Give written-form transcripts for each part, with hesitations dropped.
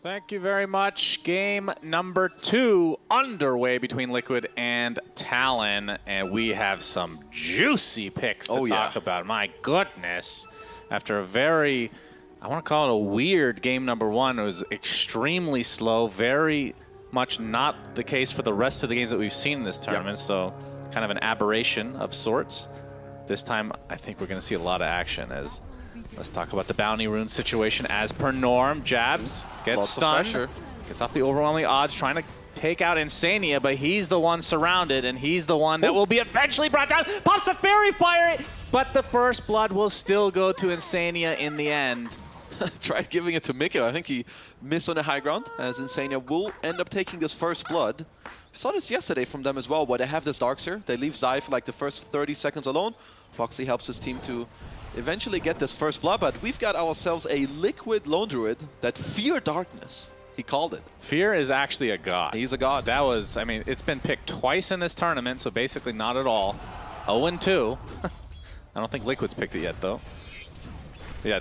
Thank you very much. Game number 2 underway between Liquid and Talon, and we have some juicy picks to talk about. My goodness. After a very, I want to call it a weird game number 1, it was extremely slow, very much not the case for the rest of the games that we've seen in this tournament, so kind of an aberration of sorts. This time, I think we're going to see a lot of action as let's talk about the bounty rune situation as per norm. Jabz gets stunned, gets off the overwhelming odds, trying to take out iNSaNiA, but he's the one surrounded, and he's the one that will be eventually brought down. Pops a fairy fire, but the first blood will still go to iNSaNiA in the end. Tried giving it to miCKe. I think he missed on the high ground, as iNSaNiA will end up taking this first blood. We saw this yesterday from them as well, where they have this Darkseer. They leave Zai for like the first 30 seconds alone. Boxi helps his team to eventually get this first blood, but we've got ourselves a Liquid Lone Druid that fear darkness. He called it. Fear is actually a god. He's a god. That was, I mean, it's been picked twice in this tournament, so basically not at all. 0-2. I don't think Liquid's picked it yet, though. Yeah.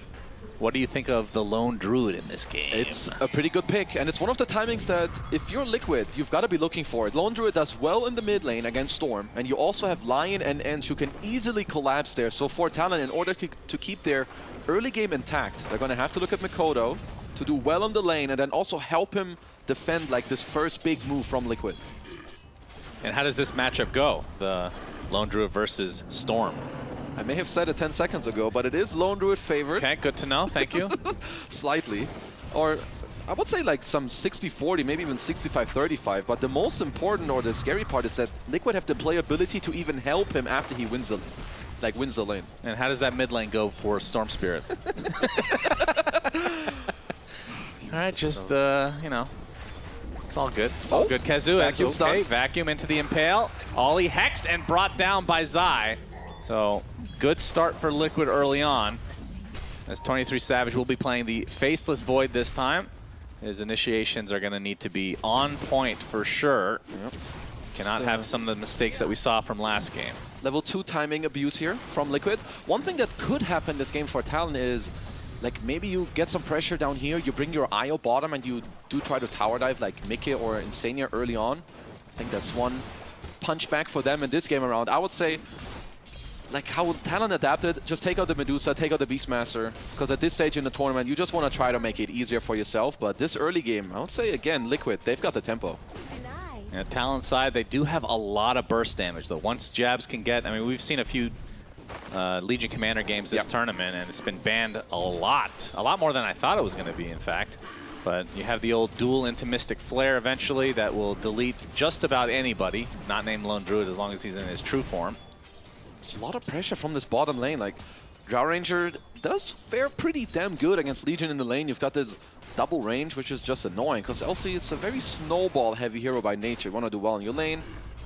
What do you think of the Lone Druid in this game? It's a pretty good pick, and it's one of the timings that if you're Liquid, you've got to be looking for it. Lone Druid does well in the mid lane against Storm, and you also have Lion and Ench who can easily collapse there. So for Talon, in order to keep their early game intact, they're going to have to look at Mikoto to do well on the lane and then also help him defend like this first big move from Liquid. And how does this matchup go? The Lone Druid versus Storm. I may have said it 10 seconds ago, but it is Lone Druid favored. Okay, good to know. Thank you. Slightly. Or I would say like some 60-40, maybe even 65-35. But the most important or the scary part is that Liquid have the playability to even help him after he wins the lane. And how does that mid lane go for Storm Spirit? All right, just, you know, it's all good. It's all good. Khezu, okay, vacuum into the Impale. Ollie hexed and brought down by Zai. So, good start for Liquid early on, as 23 Savage will be playing the Faceless Void this time. His initiations are going to need to be on point for sure. Cannot have some of the mistakes that we saw from last game. Level 2 timing abuse here from Liquid. One thing that could happen this game for Talon is, like, maybe you get some pressure down here, you bring your IO bottom and you do try to tower dive like miCKe or iNSaNiA early on. I think that's one punch back for them in this game around. I would say, like how Talon adapted, just take out the Medusa, take out the Beastmaster, because at this stage in the tournament, you just want to try to make it easier for yourself. But this early game, I would say, again, Liquid, they've got the tempo. And Talon side, they do have a lot of burst damage, though. Once Jabz can get, I mean, we've seen a few Legion Commander games this tournament, and it's been banned a lot more than I thought it was going to be, in fact. But you have the old duel into Mystic Flare eventually that will delete just about anybody, not named Lone Druid, as long as he's in his true form. It's a lot of pressure from this bottom lane. Like, Drow Ranger does fare pretty damn good against Legion in the lane. You've got this double range, which is just annoying, because LC, it's a very snowball-heavy hero by nature. You want to do well in your lane,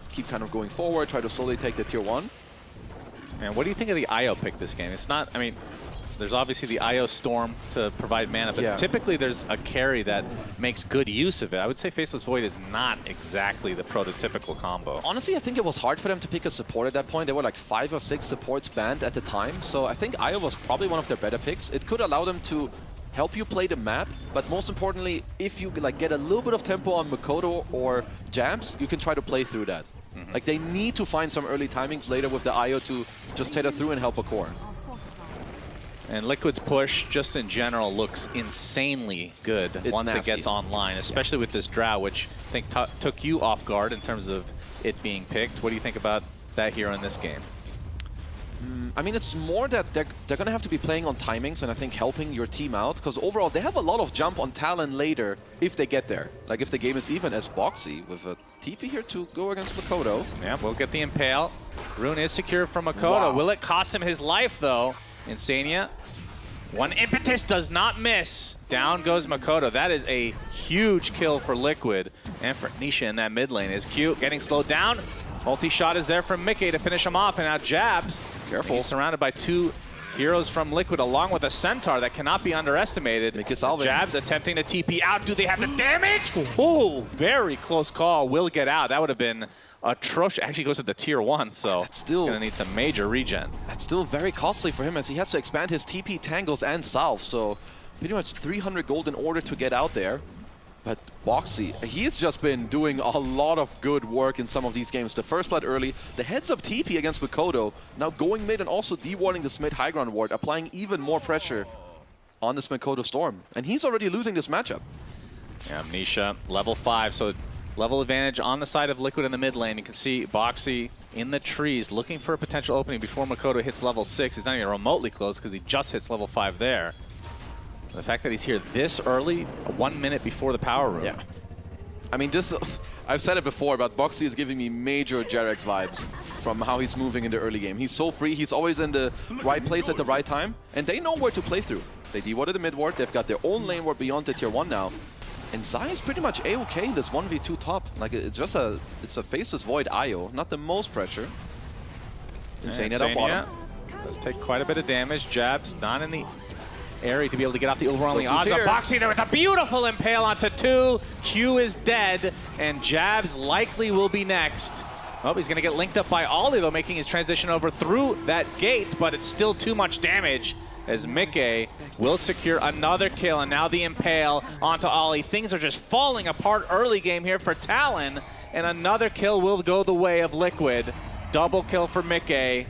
keep kind of going forward, try to slowly take the tier 1. And what do you think of the IO pick this game? It's not, I mean, there's obviously the IO Storm to provide mana, but typically there's a carry that makes good use of it. I would say Faceless Void is not exactly the prototypical combo. Honestly, I think it was hard for them to pick a support at that point. There were like 5 or 6 supports banned at the time, so I think IO was probably one of their better picks. It could allow them to help you play the map, but most importantly, if you like get a little bit of tempo on Mikoto or Jabz, you can try to play through that. Like, they need to find some early timings later with the IO to just tether through and help a core. And Liquid's push, just in general, looks insanely good once it gets online, especially with this Drow, which I think took you off guard in terms of it being picked. What do you think about that hero in this game? I mean, it's more that they're going to have to be playing on timings and I think helping your team out, because overall they have a lot of jump on Talon later if they get there. Like if the game is even, as Boxi with a TP here to go against Mikoto. Yeah, we'll get the Impale. Rune is secure from Mikoto. Will it cost him his life though? iNSaNiA. One impetus does not miss. Down goes Mikoto. That is a huge kill for Liquid. And for Nisha in that mid lane is cute. Getting slowed down. Multi-shot is there from miCKe to finish him off. And now Jabz. Careful. He's surrounded by 2 heroes from Liquid along with a Centaur that cannot be underestimated. Jabz attempting to TP out. Do they have the damage? Oh, very close call. Will get out. That would have been atrocious. Actually goes to the tier 1, so that's still gonna need some major regen. That's still very costly for him as he has to expand his TP tangles and salve. So pretty much 300 gold in order to get out there. But Boxi, he's just been doing a lot of good work in some of these games. The first blood early, the heads-up TP against Mikoto, now going mid and also de-warding this mid high ground ward, applying even more pressure on this Mikoto Storm. And he's already losing this matchup. Yeah, Nisha, level 5, so level advantage on the side of Liquid in the mid lane. You can see Boxi in the trees looking for a potential opening before Mikoto hits level 6. He's not even remotely close because he just hits level 5 there. The fact that he's here this early, 1 minute before the power room. Yeah. I mean, this, I've said it before, but Boxi is giving me major Jabz vibes from how he's moving in the early game. He's so free, he's always in the right place at the right time, and they know where to play through. They de-warded the mid ward, they've got their own lane ward beyond the tier 1 now. And Zai is pretty much A-okay in this 1v2 top. Like, it's just a faceless void IO, not the most pressure. iNSaNiA at bottom. Does take quite a bit of damage. Jabz not in the area to be able to get off the overwhelming odds. Boxi there with a beautiful impale onto 2. Q is dead, and Jabz likely will be next. Oh, he's going to get linked up by Ollie, though, making his transition over through that gate, but it's still too much damage as miCKe will secure another kill, and now the impale onto Ollie. Things are just falling apart early game here for Talon, and another kill will go the way of Liquid. Double kill for miCKe.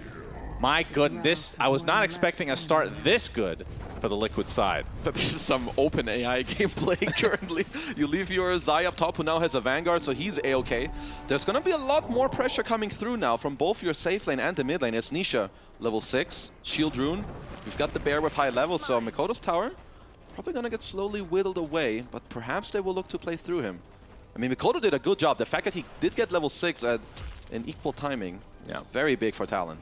My goodness, I was not expecting a start this good for the Liquid side. But this is some open AI gameplay currently. You leave your Zai up top, who now has a Vanguard, so he's A-okay. There's going to be a lot more pressure coming through now from both your safe lane and the mid lane. It's Nisha, level 6, Shield Rune. We've got the Bear with high level, so Mikoto's tower probably going to get slowly whittled away, but perhaps they will look to play through him. I mean, Mikoto did a good job. The fact that he did get level 6 at an equal timing, yeah, very big for Talon.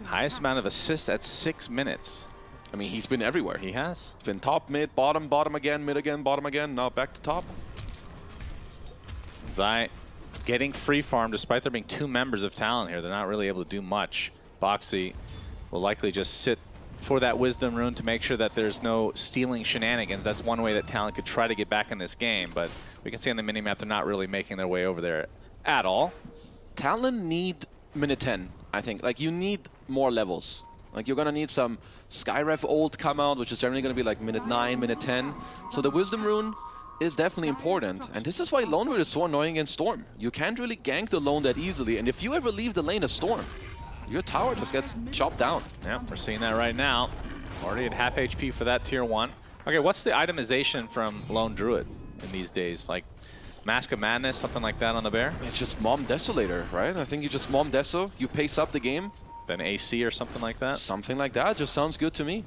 Highest amount of assists at 6 minutes. I mean, he's been everywhere. He has. Been top, mid, bottom, bottom again, mid again, bottom again, now back to top. Zai getting free farm despite there being 2 members of Talon here. They're not really able to do much. Boxi will likely just sit for that Wisdom Rune to make sure that there's no stealing shenanigans. That's one way that Talon could try to get back in this game, but we can see on the minimap they're not really making their way over there at all. Talon need minute 10, I think. Like, you need more levels. Like, you're going to need some Skyref ult come out, which is generally going to be like minute 9, minute 10. So the Wisdom Rune is definitely important. And this is why Lone Word is so annoying against Storm. You can't really gank the Lone that easily. And if you ever leave the lane of Storm, your tower just gets chopped down. Yeah, we're seeing that right now. Already at half HP for that tier 1. Okay, what's the itemization from Lone Druid in these days? Like Mask of Madness, something like that on the Bear? It's just Mom Desolator, right? I think you just Mom Deso, you pace up the game. Then AC or something like that? Something like that, just sounds good to me.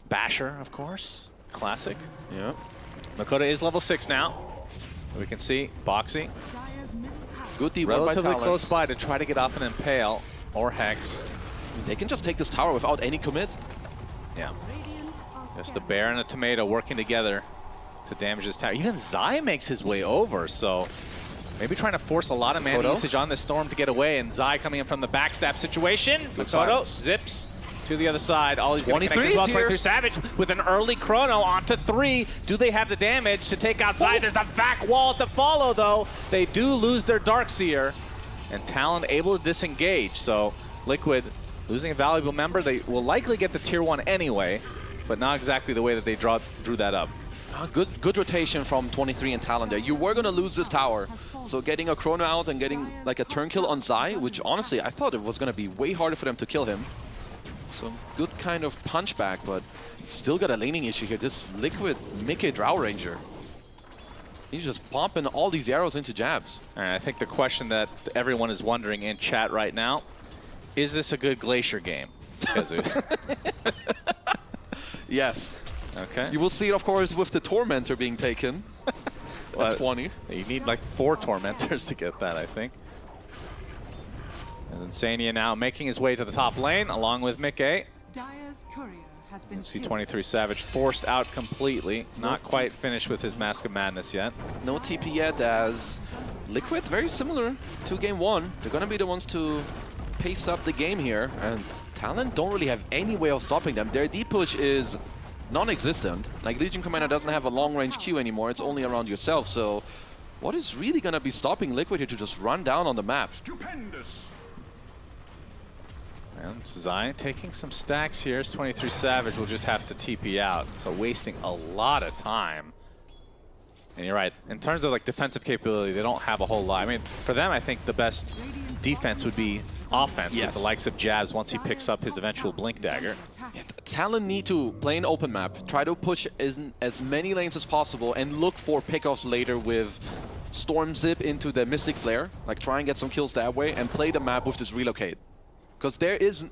Basher, of course. Classic. Yeah. Mikoto is level 6 now. We can see Boxi. Good D1 relatively by Talon. close by to try to get off an Impale or Hex. I mean, they can just take this tower without any commit. Yeah. Just a Bear and a Tomato working together to damage this tower. Even Zai makes his way over, so maybe trying to force a lot of mana usage on this Storm to get away, and Zai coming in from the backstab situation. Mikoto zips to the other side. Ollie's going to connect as well. 23 Savage with an early chrono onto 3. Do they have the damage to take out Zai? There's a back wall to follow, though. They do lose their Darkseer, and Talon able to disengage. So Liquid losing a valuable member. They will likely get the tier 1 anyway, but not exactly the way that they drew that up. Good rotation from 23 and Talon there. You were going to lose this tower, so getting a chrono out and getting like a turn kill on Zai, which honestly I thought it was going to be way harder for them to kill him. So good kind of punch back, but still got a laning issue here. This Liquid miCKe Drow Ranger, he's just pumping all these arrows into Jabz. All right, I think the question that everyone is wondering in chat right now, is this a good Glacier game? Yes. Okay. You will see it, of course, with the Tormentor being taken. That's funny. You need like 4 Tormentors to get that, I think. And iNSaNiA now making his way to the top lane, along with miCKe. You see 23 Savage forced out completely. Not quite finished with his Mask of Madness yet. No TP yet, as Liquid, very similar to game 1. They're going to be the ones to pace up the game here. And Talon don't really have any way of stopping them. Their deep push is non-existent. Like, Legion Commander doesn't have a long-range Q anymore. It's only around yourself. So what is really going to be stopping Liquid here to just run down on the map? Stupendous. And Zai taking some stacks here. 23 Savage will just have to TP out. So wasting a lot of time And you're right. In terms of like defensive capability, they don't have a whole lot. I mean, for them, I think the best defense would be offense with the likes of Jabz once he picks up his eventual Blink Dagger. Yeah, Talon need to play an open map, try to push as many lanes as possible, and look for pickoffs later with Storm Zip into the Mystic Flare. Like, try and get some kills that way, and play the map with this relocate. Because there is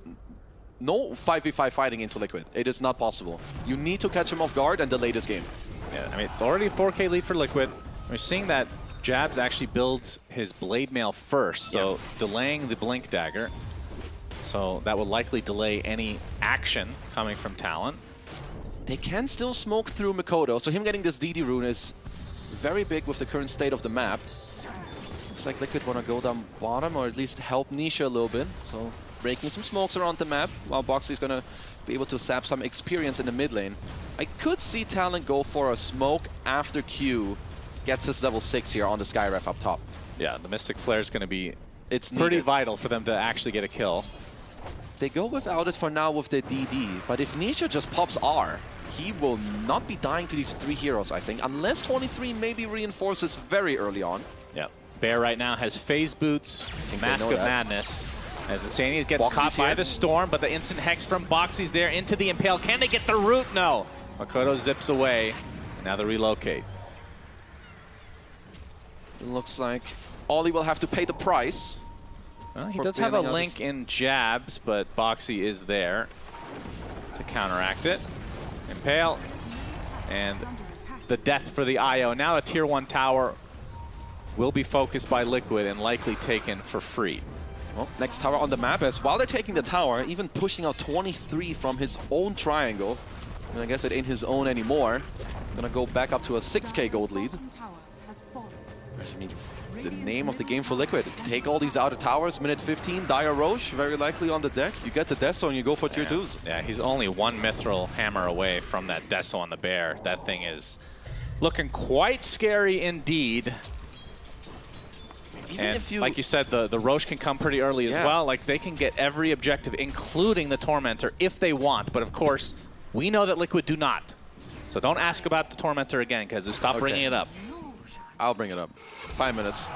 no 5v5 fighting into Liquid. It is not possible. You need to catch him off guard and delay this game. Yeah, I mean, it's already a 4K lead for Liquid. We're seeing that Jabz actually builds his Blade Mail first, so delaying the Blink Dagger. So that will likely delay any action coming from Talon. They can still smoke through Mikoto, so him getting this DD rune is very big with the current state of the map. Looks like Liquid want to go down bottom, or at least help Nisha a little bit. So breaking some smokes around the map, while Boxi is going to be able to sap some experience in the mid lane. I could see Talon go for a smoke after Q gets his level 6 here on the Skyref up top. Yeah, the Mystic Flare is going to be pretty needed. Vital for them to actually get a kill. They go without it for now with the DD, but if Nisha just pops R, he will not be dying to these 3 heroes, I think, unless 23 maybe reinforces very early on. Yeah, Bear right now has Phase Boots, Mask of Madness. As iNSaNiA gets caught by the Storm, but the instant Hex from Boxi's there into the Impale. Can they get the root? No. Mikoto zips away. Now the relocate. It looks like Ollie will have to pay the price. Well, he does have a link in Jabz, but Boxi is there to counteract it. Impale. And the death for the IO. Now a tier 1 tower will be focused by Liquid and likely taken for free. Well, next tower on the map is, while they're taking the tower, even pushing out 23 from his own triangle. And I guess it ain't his own anymore. Gonna go back up to a 6k gold lead. I mean, the name of the game for Liquid. Take all these outer towers, minute 15, Dire Roche, very likely on the deck. You get the Deso and you go for tier 2s. Yeah, he's only 1 Mithril Hammer away from that Deso on the Bear. That thing is looking quite scary indeed. Even and if you, like you said, the Roche can come pretty early as well. Like, they can get every objective, including the Tormentor, if they want. But of course, we know that Liquid do not. So don't ask about the Tormentor again, because stop bringing it up. I'll bring it up. 5 minutes.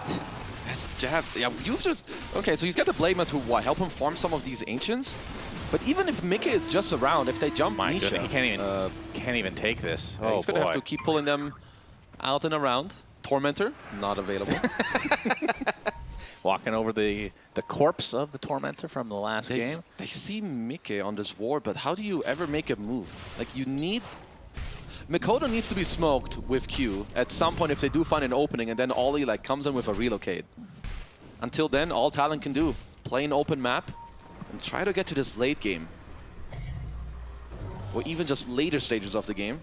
That's Jabz. Yeah, you've just... Okay, so he's got the Blade Man to what? Help him farm some of these Ancients? But even if miCKe is just around, if they jump Nisha... He can't even take this. Yeah, he's going to have to keep pulling them out and around. Tormentor, not available. Walking over the corpse of the Tormentor from the last game. They see miCKe on this ward, but how do you ever make a move? Like, you need... Mikoto needs to be smoked with Q at some point if they do find an opening, and then Ollie like comes in with a relocate. Until then, all Talon can do, play an open map and try to get to this late game. Or even just later stages of the game.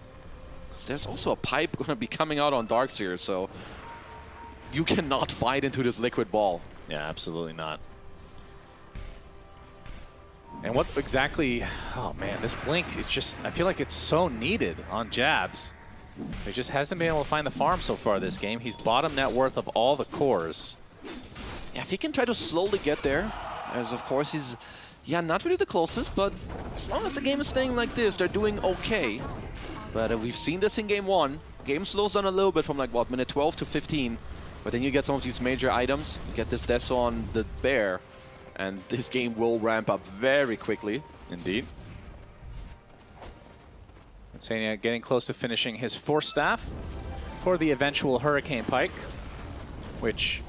There's also a pipe going to be coming out on Darkseer, so you cannot fight into this Liquid ball. Yeah, absolutely not. And what exactly... Oh, man, this Blink is just... I feel like it's so needed on Jabz. He just hasn't been able to find the farm so far this game. He's bottom net worth of all the cores. Yeah, if he can try to slowly get there, as of course he's... Yeah, not really the closest, but as long as the game is staying like this, they're doing okay. But we've seen this in game 1. Game slows down a little bit from like, what, minute 12 to 15. But then you get some of these major items. You get this Deso on the Bear. And this game will ramp up very quickly. Indeed. iNSaNiA getting close to finishing his Force Staff for the eventual Hurricane Pike, which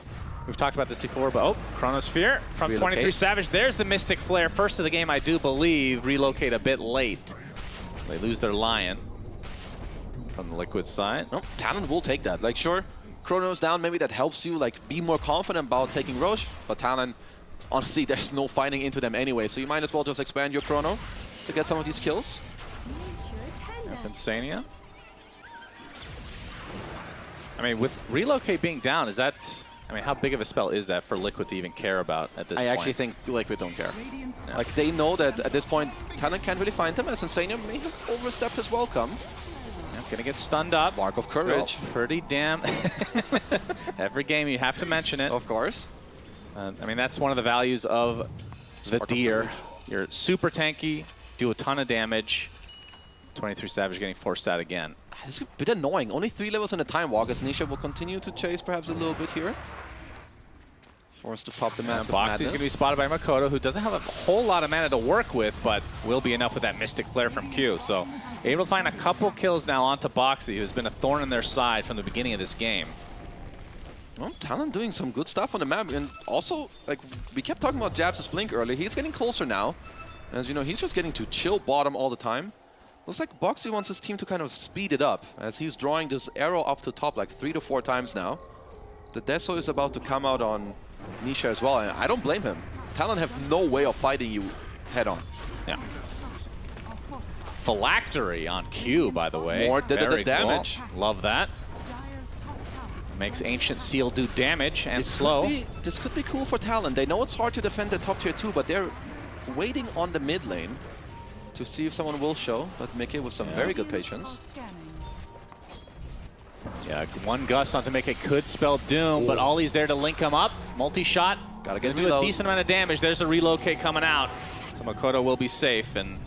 we've talked about this before, but oh, Chronosphere from 23 Savage. There's the Mystic Flare. First of the game, I do believe, relocate a bit late. They lose their Lion from the Liquid side. No, Talon will take that. Like, sure, Chrono's down. Maybe that helps you like be more confident about taking Roche, but Talon... Honestly, there's no fighting into them anyway, so you might as well just expand your Chrono to get some of these kills. iNSaNiA. I mean, with Relocate being down, is that... I mean, how big of a spell is that for Liquid to even care about at this point? I actually think Liquid don't care. No. Like, they know that at this point, Talon can't really find them, as iNSaNiA may have overstepped his welcome. Gonna get stunned up. Mark of courage. Still pretty damn... Every game you have to mention it. Of course. I mean, that's one of the values of the Deer. You're super tanky, do a ton of damage. 23 Savage getting forced out again. This is a bit annoying. Only 3 levels in the time walk, as Nisha will continue to chase perhaps a little bit here. Forced to pop the map. Boxy's going to be spotted by Mikoto, who doesn't have a whole lot of mana to work with, but will be enough with that Mystic Flare from Q. So able to find a couple kills now onto Boxi, who's been a thorn in their side from the beginning of this game. Well, Talon doing some good stuff on the map, and also, like, we kept talking about Jabz' Blink earlier. He's getting closer now. As you know, he's just getting to chill bottom all the time. Looks like Boxi wants his team to kind of speed it up, as he's drawing this arrow up to top like 3 to 4 times now. The Deso is about to come out on Nisha as well, and I don't blame him. Talon have no way of fighting you head on. Yeah. Phylactery on Q, by the way. More damage. Cool. Love that. Makes Ancient Seal do damage and slow. This could be cool for Talon. They know it's hard to defend the top tier 2, but they're waiting on the mid lane to see if someone will show. But miCKe with some very good patience. Yeah, one gust onto miCKe could spell doom, but Ollie's there to link him up. Multi-shot. Gotta get do a decent amount of damage. There's a relocate coming out. So Mikoto will be safe, and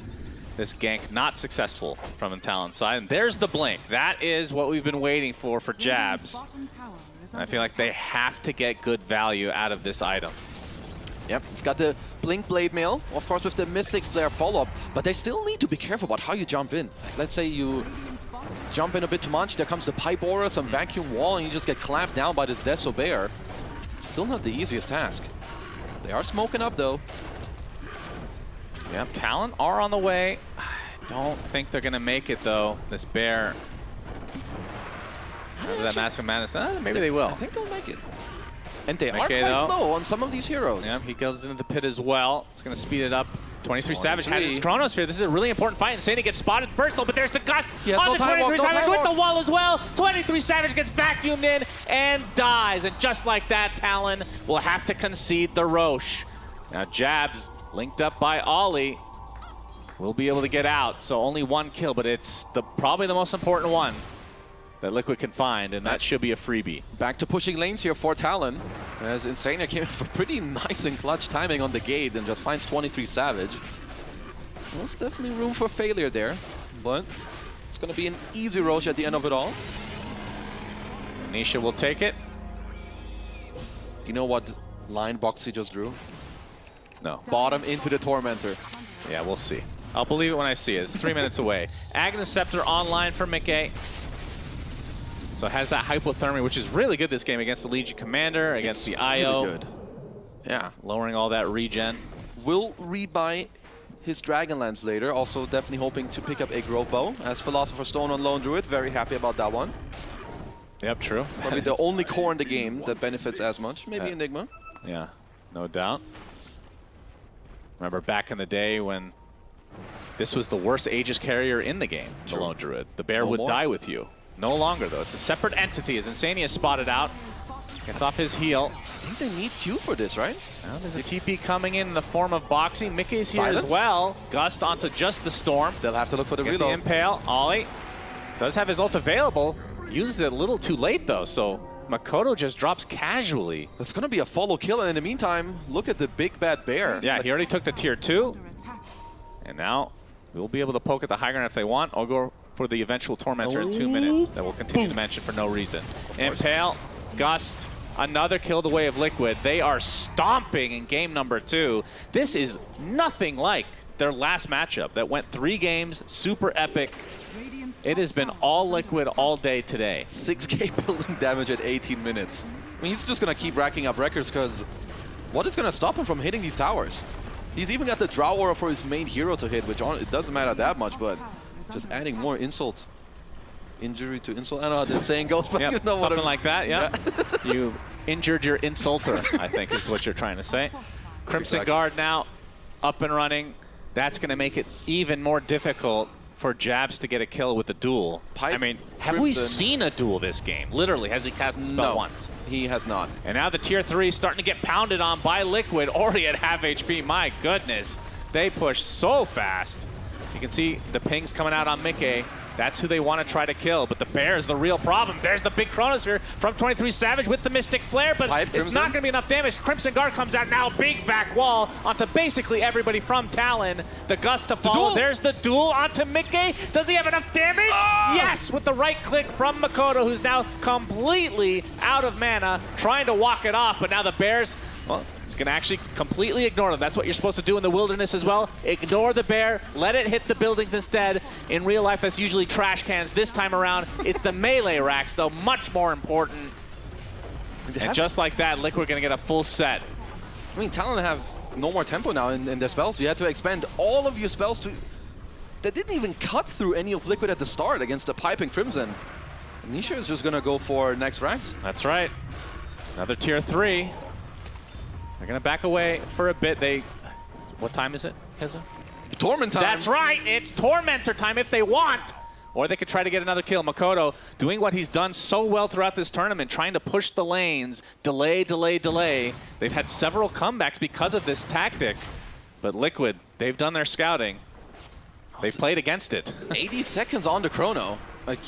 this gank not successful from the Talon side. And there's the blink. That is what we've been waiting for Jabz. And I feel like they have to get good value out of this item. Yep, we've got the Blink Blade Mail, of course with the Mystic Flare follow-up, but they still need to be careful about how you jump in. Let's say you jump in a bit too much, there comes the Pipe Aura, some Vacuum Wall, and you just get clamped down by this Deso Bear. Still not the easiest task. They are smoking up though. Yep, Talon are on the way. I don't think they're going to make it though, this Bear. That Mask of Madness, maybe they will. I think they'll make it. And they miCKe, are quite low on some of these heroes. Yeah, he goes into the pit as well. It's going to speed it up. 23 Savage had his Chronosphere. This is a really important fight. iNSaNiA gets spotted first, though, but there's the gust on the 23 Savage with the wall as well. 23 Savage gets vacuumed in and dies. And just like that, Talon will have to concede the Roche. Now Jabz, linked up by Ollie, will be able to get out. So only one kill, but it's probably the most important one that Liquid can find, and that should be a freebie. Back to pushing lanes here for Talon, as iNSaNiA came in for pretty nice and clutch timing on the gate and just finds 23 Savage. There's definitely room for failure there, but it's going to be an easy Roche at the end of it all. Nisha will take it. You know what line Boxi just drew? No. Bottom into the Tormentor. Yeah, we'll see. I'll believe it when I see it. It's 3 minutes away. Aghanim Scepter online for miCKe. So it has that hypothermia, which is really good this game against the Legion Commander, against the IO. Really good. Yeah. Lowering all that regen. Will rebuy his Dragonlance later. Also definitely hoping to pick up a Grove Bow as Philosopher's Stone on Lone Druid. Very happy about that one. Yep, true. Probably the only core in the game that benefits as much. Maybe Enigma. Yeah, no doubt. Remember back in the day when this was the worst Aegis carrier in the game, the Lone Druid. The bear would die with you. No longer, though. It's a separate entity as iNSaNiA is spotted out. Gets off his heel. I think they need Q for this, right? Well, there's a TP coming in the form of Boxi. miCKe's here as well. Gust onto just the Storm. They'll have to look for the reload. The Impale. Ollie does have his ult available. Uses it a little too late, though, so Mikoto just drops casually. That's going to be a follow kill, and in the meantime, look at the big bad bear. Yeah, he already took the tier 2. And now we'll be able to poke at the high ground if they want. I'll go for the eventual Tormentor in 2 minutes that will continue to mention for no reason. Impale, Gust, another kill the way of Liquid. They are stomping in game number 2. This is nothing like their last matchup that went 3 games, super epic. It has been all Liquid all day today. 6k building damage at 18 minutes. I mean, he's just going to keep racking up records because what is going to stop him from hitting these towers? He's even got the Drow Aura for his main hero to hit, which it doesn't matter that much, but just adding more insult. Injury to insult. I don't know how the saying goes, but you know something like that, yeah. You injured your insulter, I think is what you're trying to say. Crimson Guard now up and running. That's going to make it even more difficult for Jabz to get a kill with the duel. I mean, have we seen a duel this game? Literally, has he cast the spell once? He has not. And now the tier 3 is starting to get pounded on by Liquid, already at half HP. My goodness, they push so fast. You can see the pings coming out on miCKe. That's who they want to try to kill, but the bear is the real problem. There's the big Chronosphere from 23Savage with the Mystic Flare, but it's not going to be enough damage. Crimson Guard comes out now, big back wall onto basically everybody from Talon. The Gust to follow. There's the duel onto miCKe. Does he have enough damage? Yes, with the right click from Mikoto, who's now completely out of mana, trying to walk it off, but now the bears, well, it's going to actually completely ignore them. That's what you're supposed to do in the wilderness as well. Ignore the bear, let it hit the buildings instead. In real life, that's usually trash cans. This time around, it's the melee racks, though, much more important. And just like that, Liquid going to get a full set. I mean, Talon have no more tempo now in their spells. You had to expend all of your spells to... They didn't even cut through any of Liquid at the start against the Piping Crimson. Nisha is just going to go for next ranks. That's right. Another tier 3. They're going to back away for a bit. What time is it, Keza? Torment time. That's right. It's Tormentor time if they want. Or they could try to get another kill. Mikoto doing what he's done so well throughout this tournament, trying to push the lanes, delay, delay, delay. They've had several comebacks because of this tactic. But Liquid, they've done their scouting. They've played against it. 80 seconds on the chrono. Like,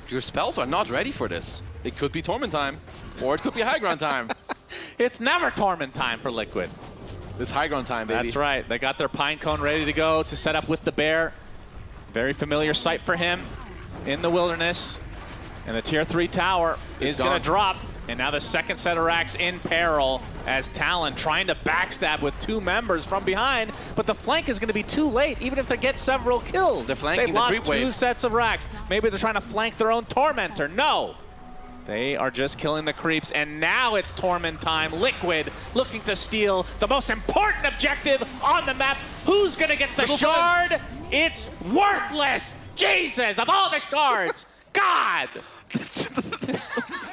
your spells are not ready for this. It could be Torment time, or it could be High Ground time. It's never Torment time for Liquid. It's High Ground time, baby. That's right. They got their Pine Cone ready to go to set up with the bear. Very familiar sight for him in the wilderness. And the tier 3 tower is going to drop. And now the second set of racks in peril as Talon trying to backstab with 2 members from behind. But the flank is going to be too late, even if they get several kills. They're flanking They've lost the creep 2 wave. sets of racks. Maybe they're trying to flank their own Tormentor. No. They are just killing the creeps, and now it's Torment time. Liquid looking to steal the most important objective on the map. Who's gonna get the shard? It's worthless! Jesus, of all the shards! God!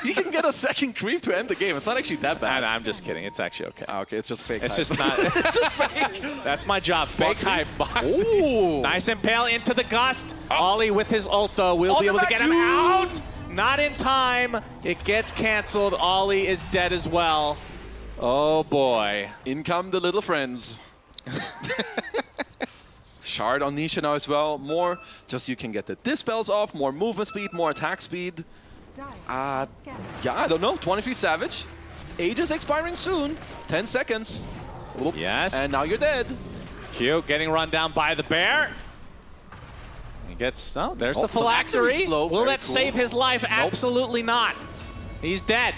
You can get a second creep to end the game. It's not actually that bad. I'm just kidding. It's actually okay. Okay, it's just fake It's hype. just not. It's just fake. That's my job. Fake hype. Boxi. Ooh. Nice impale into the Gust. Ollie with his ult, though, will be able to get him out. Not in time. It gets canceled. Ollie is dead as well. Oh, boy. In come the little friends. Shard on Nisha now as well. More, just you can get the dispels off, more movement speed, more attack speed. Yeah, I don't know. 23Savage. Age is expiring soon. 10 seconds. Oop. Yes. And now you're dead. Cute, getting run down by the bear. He gets, oh, there's the phylactery phylactery. slow. Will Very that cool. save his life? Nope. Absolutely not. He's dead.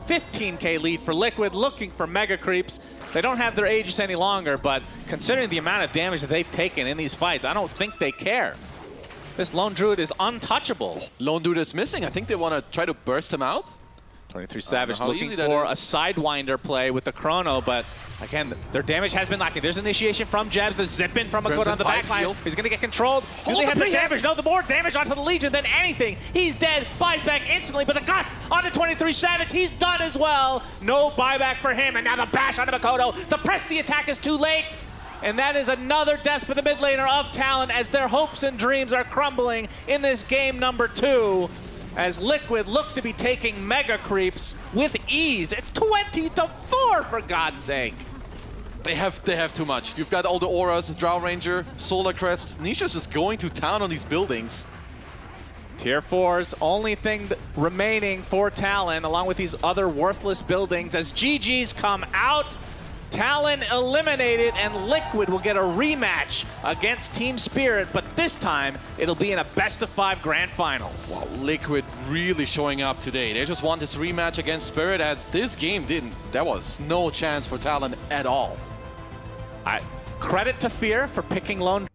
15K lead for Liquid, looking for mega creeps. They don't have their Aegis any longer, but considering the amount of damage that they've taken in these fights, I don't think they care. This Lone Druid is untouchable. Lone Dude is missing. I think they want to try to burst him out. 23Savage looking for a Sidewinder play with the Chrono, but again, their damage has been lacking. There's initiation from Jabz, the zip-in from Mikoto on the backline. He's going to get controlled. Do they have the damage? No, the more damage onto the Legion than anything. He's dead, buys back instantly, but the Gust onto 23Savage. He's done as well. No buyback for him, and now the bash onto Mikoto. The press the attack is too late. And that is another death for the mid laner of Talon as their hopes and dreams are crumbling in this game number 2. As Liquid look to be taking mega creeps with ease. It's 20-4 for God's sake. They have too much. You've got all the auras, Drow Ranger, Solar Crest. Nisha's just going to town on these buildings. Tier 4's only thing remaining for Talon, along with these other worthless buildings, as GGs come out. Talon eliminated, and Liquid will get a rematch against Team Spirit, but this time it'll be in a best-of-5 grand finals. Wow, Liquid really showing up today. They just want this rematch against Spirit, as this game there was no chance for Talon at all. Credit to Fear for picking Lone